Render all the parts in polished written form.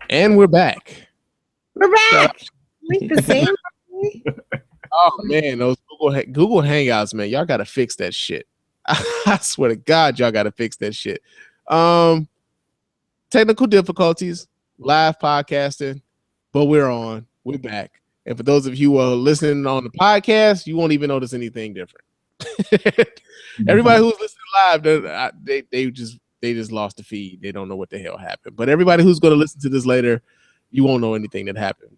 And we're back. We're back. The same. Oh man, those Google Hangouts, man, y'all gotta fix that shit. I swear to God, y'all gotta fix that shit. Technical difficulties, live podcasting, but we're back. And for those of you who are listening on the podcast, you won't even notice anything different. Everybody who's listening live, they just lost the feed. They don't know what the hell happened. But everybody who's going to listen to this later, you won't know anything that happened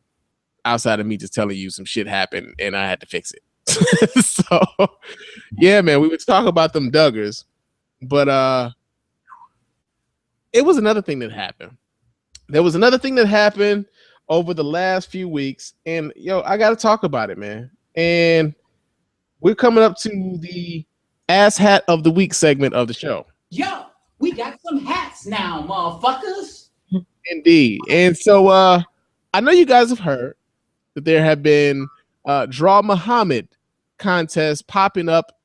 outside of me just telling you some shit happened and I had to fix it. So, yeah, man, we would talk about them Duggars, but it was another thing that happened. There was another thing that happened over the last few weeks, and I got to talk about it, man. And we're coming up to the ass hat of the week segment of the show. Yo, we got some hats now, motherfuckers. Indeed. And so I know you guys have heard that there have been Draw Muhammad contests popping up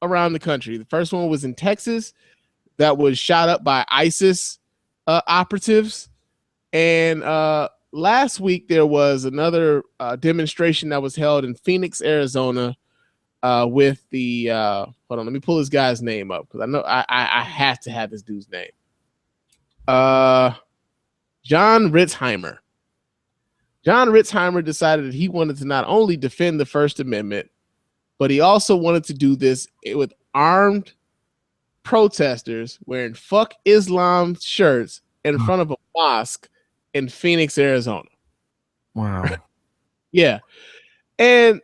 around the country. The first one was in Texas that was shot up by ISIS operatives. And last week there was another demonstration that was held in Phoenix, Arizona, with the hold on, let me pull this guy's name up because I know I have to have this dude's name. John Ritzheimer. John Ritzheimer decided that he wanted to not only defend the First Amendment, but he also wanted to do this with armed protesters wearing "Fuck Islam" shirts in front of a mosque in Phoenix, Arizona. Wow. Yeah. And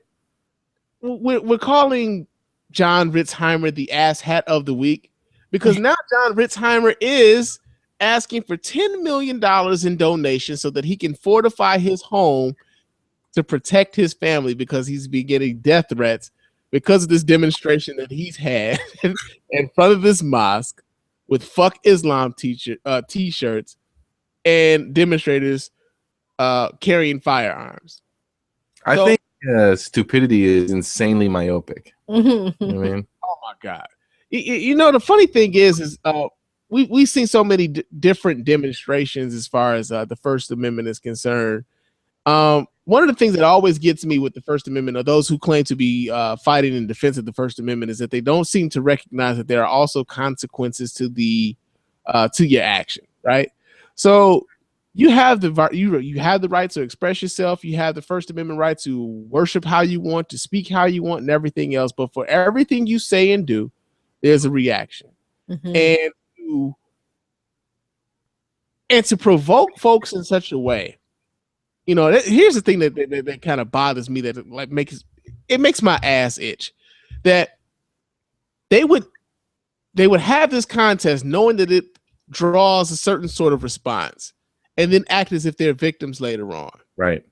we're calling John Ritzheimer the ass hat of the week because now John Ritzheimer is asking for $10 million in donations so that he can fortify his home to protect his family because he's been getting death threats because of this demonstration that he's had in front of this mosque with "Fuck Islam" t-shirts and demonstrators carrying firearms. I think stupidity is insanely myopic. You know what I mean? Oh my God. The funny thing is we've seen so many different demonstrations as far as the First Amendment is concerned. One of the things that always gets me with the First Amendment, or those who claim to be fighting in defense of the First Amendment, is that they don't seem to recognize that there are also consequences to your action, right? So you have the right to express yourself. You have the First Amendment right to worship how you want, to speak how you want, and everything else. But for everything you say and do, there's a reaction. And to provoke folks in such a way, here's the thing that kind of bothers me, that makes my ass itch, that they would have this contest knowing that it draws a certain sort of response and then act as if they're victims later on. Right.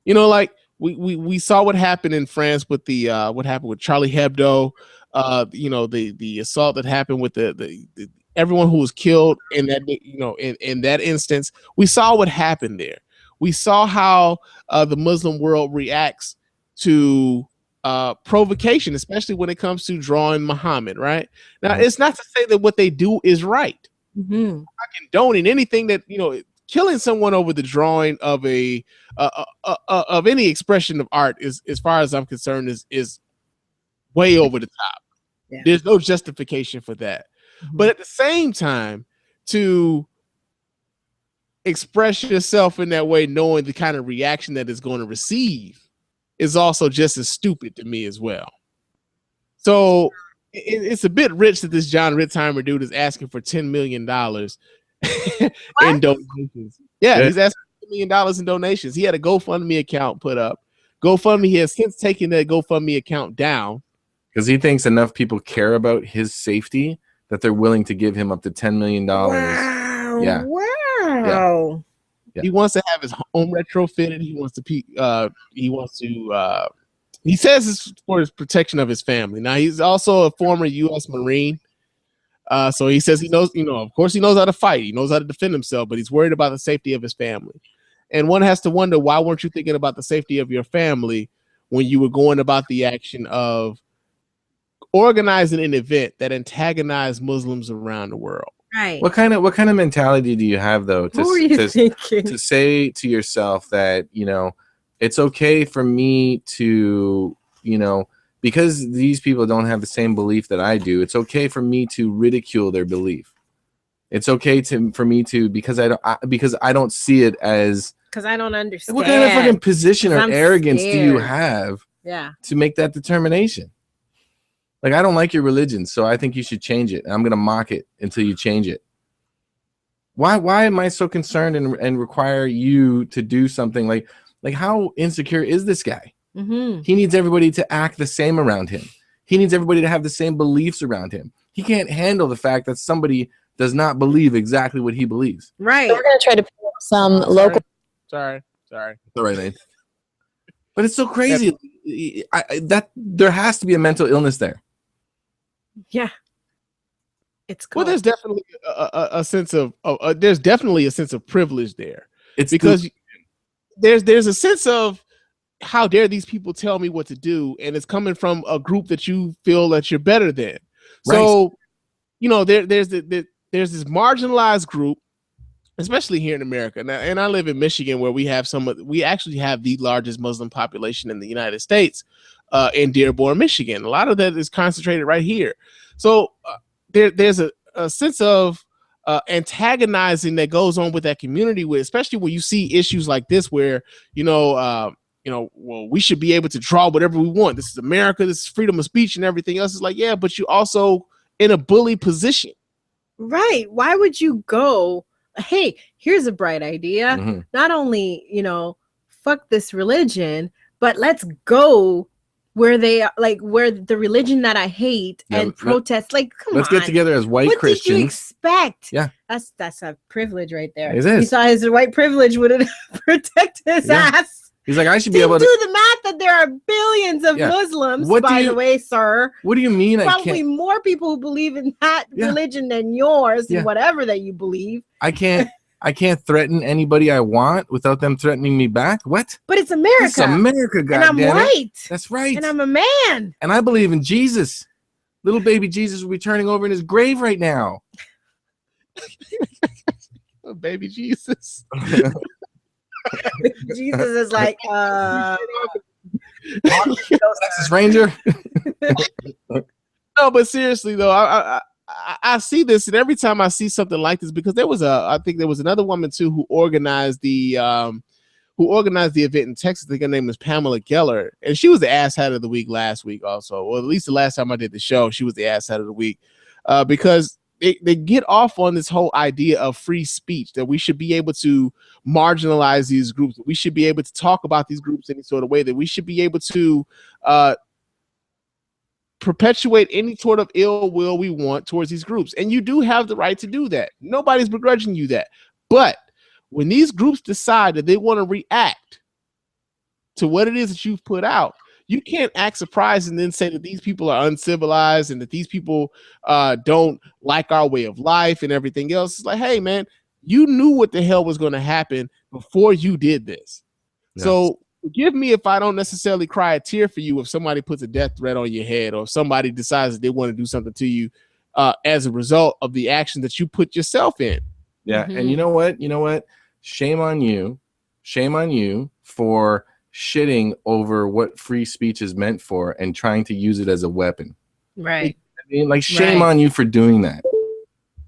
Like we saw what happened in France with what happened with Charlie Hebdo, the assault that happened with the everyone who was killed in that, in that instance. We saw what happened there. We saw how the Muslim world reacts to provocation, especially when it comes to drawing Muhammad, right? Now, it's not to say that what they do is right. I'm not condoning anything that, killing someone over the drawing of of any expression of art is, as far as I'm concerned, is way over the top. Yeah. There's no justification for that. But at the same time, to express yourself in that way, knowing the kind of reaction that it's going to receive, is also just as stupid to me as well. So it's a bit rich that this John Ritzheimer dude is asking for $10 million in donations. Yeah, he's asking for $10 million in donations. He had a GoFundMe account put up. GoFundMe has since taken that GoFundMe account down because he thinks enough people care about his safety that they're willing to give him up to $10 million. Wow. Yeah. Wow. Yeah. He wants to have his home retrofitted. He says it's for his protection of his family. Now, he's also a former U.S. Marine. So he says he knows, of course he knows how to fight. He knows how to defend himself, but he's worried about the safety of his family. And one has to wonder, why weren't you thinking about the safety of your family when you were going about the action of organizing an event that antagonized Muslims around the world? Right. What kind of mentality do you have though What were you thinking? to say to yourself that, it's okay for me to, because these people don't have the same belief that I do, it's okay for me to ridicule their belief. It's okay for me to, because I don't see it as, because I don't understand. What kind of fucking position or I'm arrogance do you scared. have to make that determination? Like, I don't like your religion, so I think you should change it. And I'm going to mock it until you change it. Why am I so concerned and require you to do something like how insecure is this guy? Mm-hmm. He needs everybody to act the same around him. He needs everybody to have the same beliefs around him. He can't handle the fact that somebody does not believe exactly what he believes. Right. So we're going to try to pull up some local. Sorry. All right, Nate. But it's so crazy that there has to be a mental illness there. Yeah. It's cool. Well, there's definitely a sense of there's definitely a sense of privilege there. It's because there's a sense of, how dare these people tell me what to do, and it's coming from a group that you feel that you're better than. Right. So, there's this marginalized group, especially here in America. Now, and I live in Michigan, where we actually have the largest Muslim population in the United States, in Dearborn, Michigan. A lot of that is concentrated right here. So there's a sense of antagonizing that goes on with that community, especially when you see issues like this, where well, we should be able to draw whatever we want. This is America. This is freedom of speech and everything else. Is like, yeah, but you also in a bully position. Right. Why would you go, hey, here's a bright idea. Mm-hmm. Not only, fuck this religion, but let's go where they are, like where the religion that I hate and protest. Like, come on. Let's get together as white Christians. What did you expect? Yeah. That's a privilege right there. It is. He saw his white privilege would protect his ass. He's like, I should be able to do the math that there are billions of Muslims, by the way, sir. What do you mean? Probably more people who believe in that religion than yours, and whatever that you believe. I can't threaten anybody I want without them threatening me back. What? But it's America. It's America, and I'm white. That's right. And I'm a man. And I believe in Jesus. Little baby Jesus will be turning over in his grave right now. Oh, baby Jesus. Jesus is like, Texas Ranger. No, but seriously though, I see this, and every time I see something like this, because I think there was another woman too who organized the event in Texas. I think her name was Pamela Geller, and she was the asshat of the week last week also. Well, at least the last time I did the show, she was the asshat of the week, because they get off on this whole idea of free speech, that we should be able to marginalize these groups, that we should be able to talk about these groups any sort of way, that we should be able to perpetuate any sort of ill will we want towards these groups. And you do have the right to do that. Nobody's begrudging you that. But when these groups decide that they want to react to what it is that you've put out, you can't act surprised and then say that these people are uncivilized and that these people don't like our way of life and everything else. It's like, hey, man, you knew what the hell was going to happen before you did this. Yes. So forgive me if I don't necessarily cry a tear for you if somebody puts a death threat on your head, or if somebody decides that they want to do something to you as a result of the action that you put yourself in. Yeah. Mm-hmm. And you know what? Shame on you for shitting over what free speech is meant for and trying to use it as a weapon. Right. I mean, like, shame on you for doing that.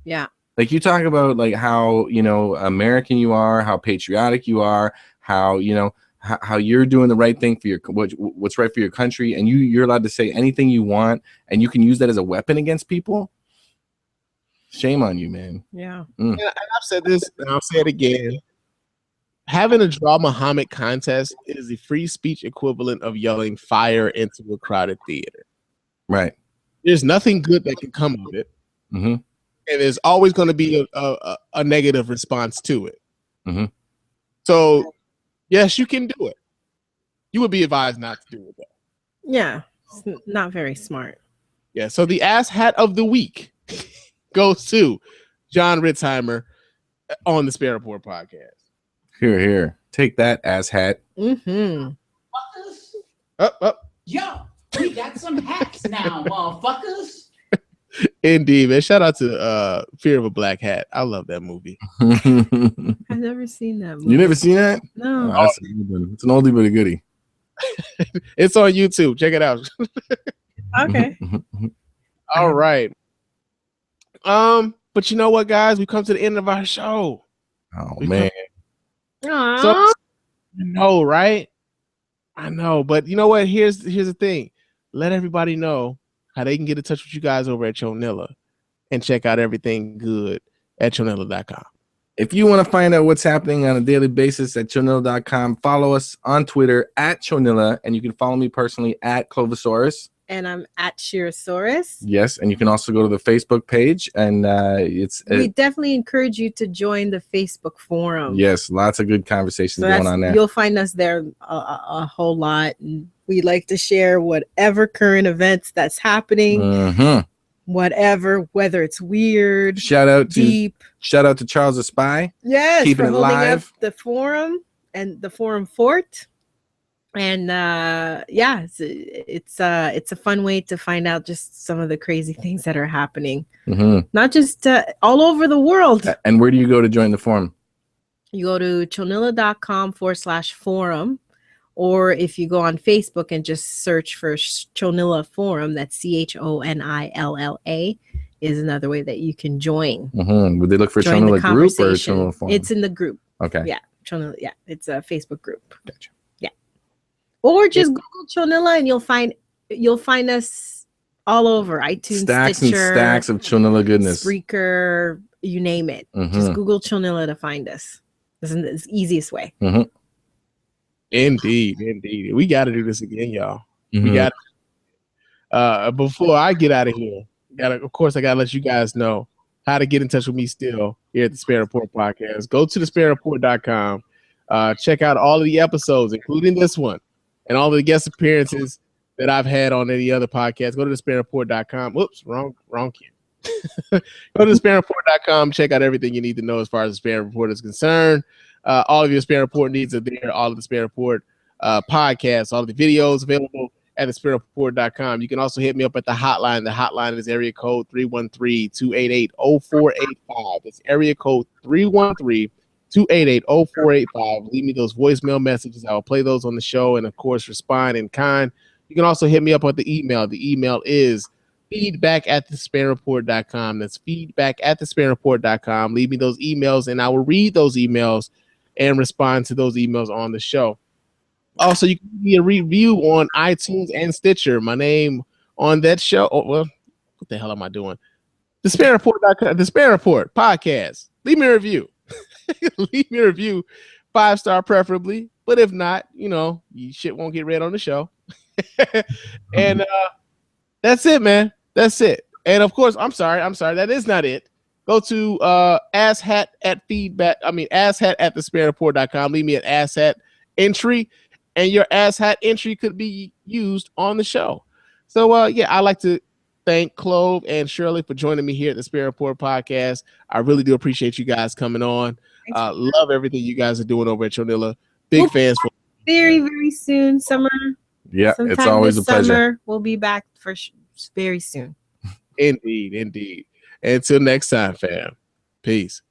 Yeah. Like, you talk about like how, American you are, how patriotic you are, how, how you're doing the right thing for what's right for your country, and you're allowed to say anything you want, and you can use that as a weapon against people. Shame on you, man. Yeah. And I've said this, and I'll say it again. Having a Draw Muhammad contest is the free speech equivalent of yelling fire into a crowded theater. Right. There's nothing good that can come of it. Mm-hmm. And there's always going to be a negative response to it. Mm-hmm. So, yes, you can do it. You would be advised not to do it, though. Yeah. It's not very smart. Yeah. So the ass hat of the week goes to John Ritzheimer on the Spare Report podcast. Here. Take that, ass hat. Mm-hmm. Up. Yo, we got some hats now, motherfuckers. Indeed, man. Shout out to Fear of a Black Hat. I love that movie. I've never seen that movie. You never seen that? No. Oh, that's a good one. It's an oldie but a goodie. It's on YouTube. Check it out. Okay. All right. But you know what, guys? We come to the end of our show. Oh man. Aww. So no, right? I know, but you know what? Here's the thing. Let everybody know how they can get in touch with you guys over at Chonilla and check out everything good at chonilla.com. If you want to find out what's happening on a daily basis at chonilla.com, follow us on Twitter at Chonilla, and you can follow me personally at Clovisaurus. And I'm at Shirosaurus. Yes, and you can also go to the Facebook page, and we definitely encourage you to join the Facebook forum. Yes, lots of good conversations going on there. You'll find us there a whole lot. And we like to share whatever current events that's happening, whatever, whether it's weird, deep. Shout out to Charles the Spy. Yes, keeping it live. Up the forum and the forum fort. And yeah, it's a fun way to find out just some of the crazy things that are happening, not just all over the world. And where do you go to join the forum? You go to chonilla.com/forum, or if you go on Facebook and just search for Chonilla Forum, that's CHONILLA, is another way that you can join. Would they look for Chonilla group or Chonilla Forum? It's in the group. Okay. Yeah, Chonilla. Yeah, it's a Facebook group. Gotcha. Or just Google Chonilla and you'll find us all over iTunes, stacks Stitcher, and stacks of Chonilla goodness, Spreaker, you name it. Just Google Chonilla to find us. This is the easiest way. Indeed. We got to do this again, y'all. We got to. Before I get out of here, of course, I got to let you guys know how to get in touch with me still here at the Spann Report Podcast. Go to thespannreport.com. Check out all of the episodes, including this one. And all the guest appearances that I've had on any other podcast. Go to thespannreport.com. Whoops, wrong kid. Go to thespannreport.com. Check out everything you need to know as far as the Spann Report is concerned. All of your Spann Report needs are there. All of the Spann Report podcasts, all of the videos available at thespannreport.com. You can also hit me up at the hotline. The hotline is area code 313-288-0485. It's area code 313-288-0485. Leave me those voicemail messages. I will play those on the show and, of course, respond in kind. You can also hit me up on the email. The email is feedback@thespannreport.com. That's feedback@thespannreport.com. Leave me those emails, and I will read those emails and respond to those emails on the show. Also, you can give me a review on iTunes and Stitcher. My name on that show. Oh, well, what the hell am I doing? The Spann Report podcast. Leave me a review. Leave me a review, 5-star preferably, but if not, your shit won't get read on the show. And that's it, man. That's it. And of course, I'm sorry, that is not it. Go to asshat at thespannreport.com. Leave me an asshat entry, and your asshat entry could be used on the show. So I'd like to thank Clove and Shirley for joining me here at the Spann Report Podcast. I really do appreciate you guys coming on. Love everything you guys are doing over at Chonilla. Big fans for very, very soon. Summer. Yeah, it's always a pleasure. We'll be back for very soon. Indeed. Until next time, fam. Peace.